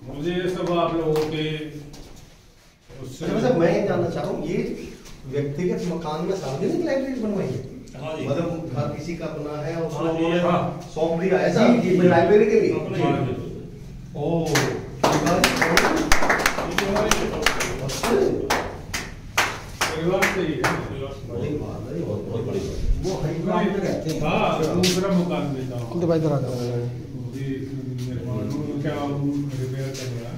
मुझे ये सब आप लोगों के उससे मैं ये जानना चाह रहा हूँ, ये व्यक्तिगत मकान में सार्वजनिक लाइब्रेरी बनवाई है? मतलब हर किसी का बना है और उसको उन्होंने सौंप दिया ऐसा लाइब्रेरी के लिए? ओह, परिवार से ही है। बड़ी बात है, बहुत बड़ी बात। वो हाँ, दूसरा मकान देता हूँ क्या रिपेयर कर रहा है,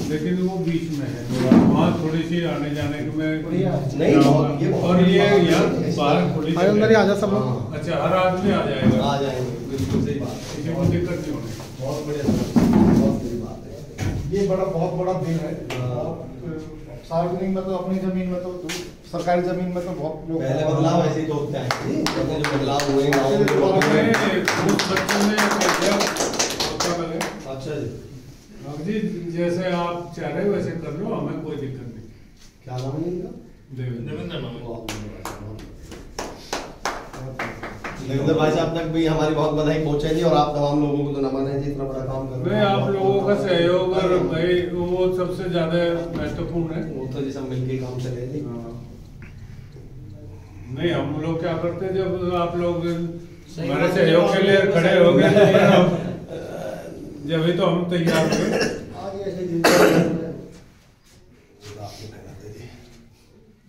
लेकिन वो बीच में है, वहाँ थोड़ी सी आने जाने के में नहीं, और ये यहाँ बाहर थोड़ी अंदर ही आ जा सब लोग। अच्छा, हर आदमी आ जाएगा, आ जाएंगे, बिल्कुल सही बात है, किसी को दिक्कत नहीं होगी। बहुत बढ़िया, बहुत सही बात है। ये बहुत बड़ा दिन है। सार्वजनिक में तो, अपनी जमीन में तो, सरकारी जमीन में तो बहुत लोग पहले बदलाव ऐसे ही तो होते हैं, जो बदलाव हुए गाँव में। अच्छा जी, जैसे आप चाह रहे हो वैसे कर लो, हमें कोई दिक्कत नहीं। क्या नाम है इनका? देवेंद्र नाम है। देवेंद्र भाई साहब तक भी हमारी बहुत बधाई पहुंचे जी, और आप तमाम लोगों को तो नमन है जी, इतना बड़ा काम कर रहे हैं। आप लोगों का सहयोग और भाई वो सबसे ज्यादा महत्वपूर्ण है। वो तो जी सब मिलके काम चले जी। नहीं, हम लोग क्या करते हैं, जब आप लोग हमारे सहयोग के लिए खड़े हो गए जब ही तो हम तैयार हुए।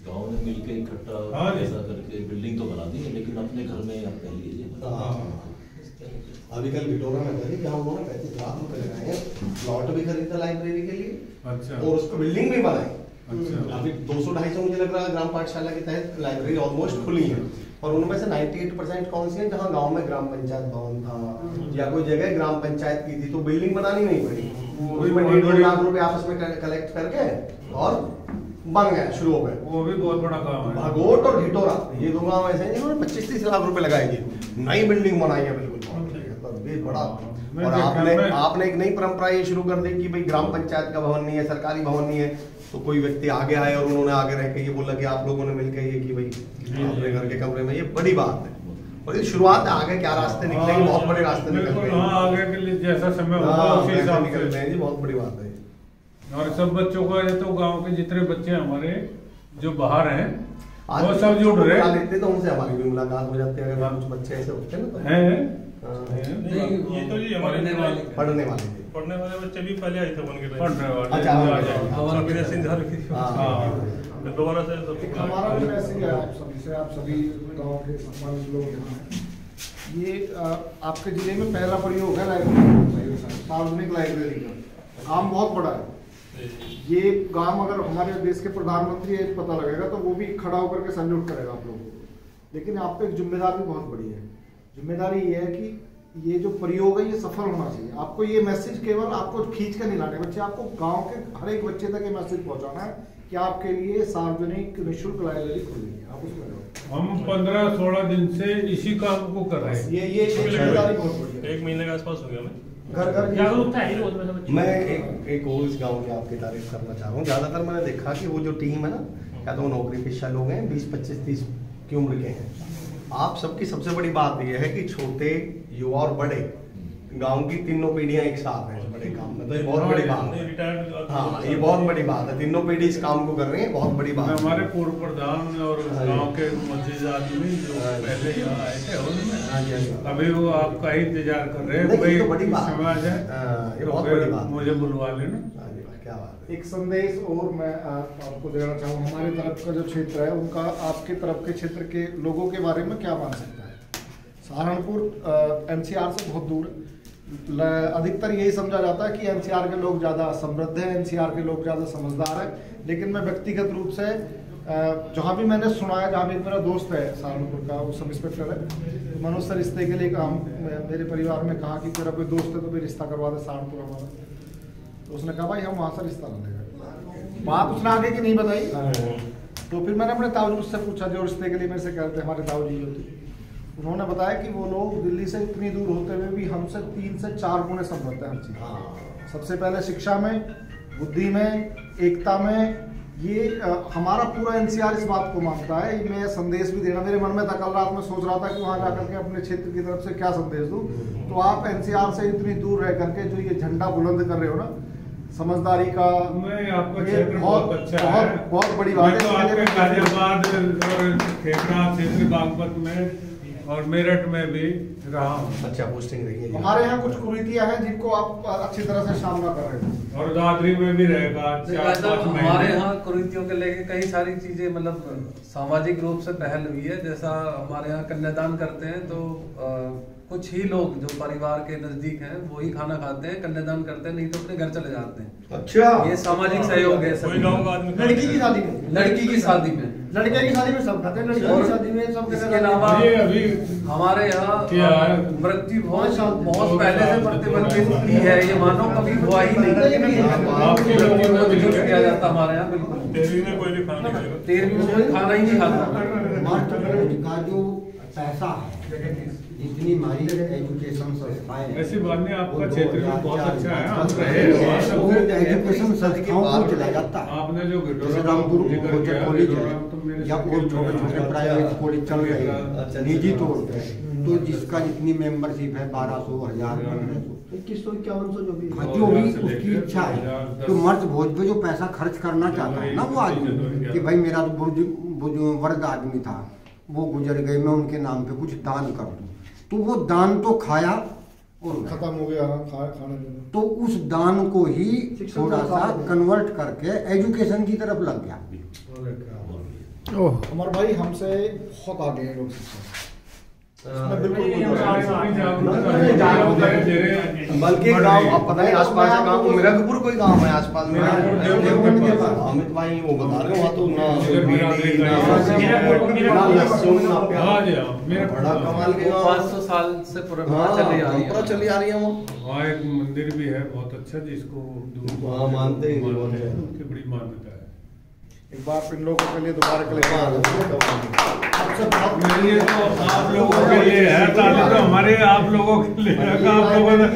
गाँव ने मिलकर इकट्ठा ऐसा करके बिल्डिंग तो बना दी है, लेकिन अपने घर में आप कह लीजिए। अभी कल बिटोरा में था जहाँ उन्होंने 35 लाख रुपए लगाए हैं, प्लॉट भी खरीदा लाइब्रेरी के लिए। अच्छा। और उसको बिल्डिंग भी बनाई। अच्छा। अभी 200-250 मुझे लग रहा है ग्राम पाठशाला के तहत लाइब्रेरी ऑलमोस्ट खुली है, और उनमें से 98% कौन सी है जहाँ गांव में ग्राम पंचायत भवन था या कोई जगह ग्राम पंचायत की थी, तो बिल्डिंग बनानी नहीं पड़ी, उसमें 1.5 लाख रुपए आपस में कलेक्ट करके और बन गए, शुरू हो गए। वो भी बहुत बड़ा काम है। भागोट और ढिटोरा, ये दो गांव ऐसे हैं जिन्होंने 25-30 लाख रुपए लगाए थे, नई बिल्डिंग बनाई है बिल्कुल ये बड़ा। और आपने एक नई परंपरा ये शुरू कर दी कि भाई ग्राम पंचायत का भवन नहीं है, सरकारी भवन नहीं है, तो कोई व्यक्ति आगे आए और उन्होंने आगे रह के ये बोला कि आप लोगों ने मिलकर ये कि भाई अपने घर के कमरे में, ये बड़ी बात है। और ये शुरुआत है, आगे क्या रास्ते निकलेंगे, बहुत बड़े रास्ते निकलेंगे। आगे के लिए जैसा समय होगा उसी हिसाब से निकल रहे हैं जी, बहुत बड़ी बात है। और सब बच्चों का, ये तो गांव के जितने बच्चे हमारे जो बाहर हैं वो सब जुड़ रहे हैं, लेते तो उनसे हमारी भी मुलाकात हो जाती है, अगर कुछ बच्चे ऐसे होते हैं ना तो हैं। ये तो जी हमारे पढ़ने वाले बच्चे भी पहले आए थे वन के पढ़ने वाले। अच्छा, दोबारा से हमारा भी मैसेज है आप सभी से, आप सभी गांव के सम्मानित लोग यहाँ हैं। ये आपके जिले में पहला प्रयोग है लाइब्रेरी, सार्वजनिक लाइब्रेरी का काम बहुत बड़ा है। ये काम अगर हमारे देश के प्रधानमंत्री पता लगेगा तो वो भी खड़ा होकर के सैल्यूट करेगा आप लोगों को। लेकिन आप पे एक जिम्मेदारी बहुत बड़ी है। जिम्मेदारी ये है कि ये जो प्रयोग है ये सफल होना चाहिए। आपको ये मैसेज केवल आपको खींच कर नहीं लाने बच्चे, आपको गांव के हर एक बच्चे तक ये मैसेज पहुंचाना है कि आपके लिए सार्वजनिक निःशुल्क लाइब्रेरी खुली है, आप उसमें रहो। हम 15-16 दिन से इसी काम को कर रहे हैं। ये जिम्मेदारी बहुत बड़ी है। 1 महीने के आसपास हो गया हमें। घर जागरूकता है। मैं एक और इस गांव की आपकी तारीफ करना चाह रहा हूँ। ज्यादातर मैंने देखा कि वो जो टीम है ना, या तो नौकरी पेशा लोग हैं, 20, 25, 30 की उम्र के हैं। आप सबकी सबसे बड़ी बात यह है कि छोटे, युवा और बड़े, गांव की तीनों पीढ़ियां एक साथ हैं बड़े काम में, तो ये बहुत बड़ी बात है। हाँ, ये बहुत बड़ी बात है, तीनों पीढ़ी इस काम को कर रही है, बहुत बड़ी बात है। हमारे पूर्व प्रधान और गांव के मौजूदा आदमी जो पहले यहाँ आए थे, अभी वो आपका ही इंतजार कर रहे हैं, ये तो बड़ी बात समय आ जाए ये बहुत बड़ी बात, मुझे बुलवा लेना। क्या बात है। एक संदेश और मैं आपको देना चाहूँ, हमारे तरफ का जो क्षेत्र है उनका आपके तरफ के क्षेत्र के लोगों के बारे में क्या मान सकता है। सहारनपुर एनसीआर से बहुत दूर, अधिकतर यही समझा जाता है कि एनसीआर के लोग ज़्यादा समृद्ध हैं, एनसीआर के लोग ज़्यादा समझदार हैं। लेकिन मैं व्यक्तिगत रूप से जहाँ भी मैंने सुना है, जहाँ भी मेरा दोस्त है सहारनपुर का, वो सब इंस्पेक्टर है, मैंने उससे रिश्ते के लिए कहा, मेरे परिवार में कहा कि तेरा कोई दोस्त है तो भी रिश्ता करवा दे सहारनपुर हमारा। तो उसने कहा भाई हम वहाँ से रिश्ता कर लेंगे। बात उसने आगे की नहीं बताई। तो फिर मैंने अपने ताऊ से पूछा जो रिश्ते के लिए मेरे से कहते हमारे ताऊ जी होते, उन्होंने बताया कि वो लोग दिल्ली से इतनी दूर होते हुए भी हमसे 3 से 4 गुने समृद्ध है हर चीज। सबसे पहले शिक्षा में, बुद्धि में, एकता में, ये हमारा पूरा एनसीआर इस बात को मानता है। मैं संदेश भी देना मेरे मन में था, कल रात में सोच रहा था कि वहां जाकर के अपने क्षेत्र की तरफ से क्या संदेश दूं। तो आप एनसीआर से इतनी दूर रह करके जो ये झंडा बुलंद कर रहे हो ना, समझदारी का, नहीं, आपका क्षेत्र बहुत अच्छा है, बहुत बड़ी बात तो है। आपके गाजियाबाद और खेतरा क्षेत्र बागपत में और मेरठ में भी रहा हूँ। अच्छा, पोस्टिंग रही है। हमारे यहाँ कुछ कुरीतियां हैं जिनको आप अच्छी तरह से सामना कर रहे हैं, और दादरी में भी रहेगा 4-5 महीने। हमारे यहाँ कुरीतियों के लेके कई सारी चीजें मतलब सामाजिक रूप से पहल हुई है। जैसा हमारे यहाँ कन्यादान करते हैं तो कुछ ही लोग जो परिवार के नजदीक हैं वो ही खाना खाते हैं, कन्यादान करते हैं, नहीं तो अपने घर चले जाते हैं। अच्छा, ये सामाजिक सहयोग है। कोई गाँव का आदमी लड़की की शादी में, लड़की की शादी में, लड़के की शादी में सब खाते हैं, लड़की की शादी में सब। इसके अलावा ये अभी हमारे यहाँ क्या है? मृत्यु बहुत पहले से प्रतिबंधित की है। ये मानो कभी हुआ ही नहीं, आपकी लड़की को भी किया जाता हमारे यहाँ। बिल्कुल 13वीं में कोई भी खाना नहीं खाएगा। 13वीं में कोई खाना ही नहीं खाता। का जो पैसा है, जितनी हमारी एजुकेशन संस्थाएं, ऐसी बात नहीं, आपका क्षेत्र भी बहुत अच्छा है, हम वो रहे। एजुकेशन संस्थाओं को चला जाता है। आपने जो जैसे रामगुरु कॉलेज है या और छोटे छोटे प्राइवेट कॉलेज चल रहे हैं निजी तौर पे, तो जिसका जितनी मेंबरशिप है 1200, 1000, 1500, 2151 जो भी हाँ, जो भी उसकी इच्छा है। तो मर्द भोज पे जो पैसा खर्च करना चाहता है ना वो आदमी, कि भाई मेरा तो वर्ग आदमी था, वो गुजर गए, मैं उनके नाम पे कुछ दान कर दूं, तो वो दान तो खाया और खत्म हो गया खाने पीने। तो उस दान को ही थोड़ा सा कन्वर्ट करके एजुकेशन की तरफ लग गया। हमारे भाई हमसे बहुत आगे हैं लोग शिक्षा, बिल्कुल बल्कि गांव आप पता नहीं आसपास का गांव मिर्जापुर कोई गांव है आसपास में, अमित भाई वो बता रहे वहाँ तो ना लहसुन ना प्याज, बड़ा कमाल के गांव, 500 साल से परंपरा चली आ रही है। वहाँ एक मंदिर भी है बहुत अच्छा, जिसको वहाँ मानते हैं, उनकी बड़ी मान्यता है। एक बार इन लोगों के लिए दोबारा के लिए मेरे लिए तो आप लोगों के लिए है, ताली तो हमारे आप लोगों के लिए है, आप लोगों ने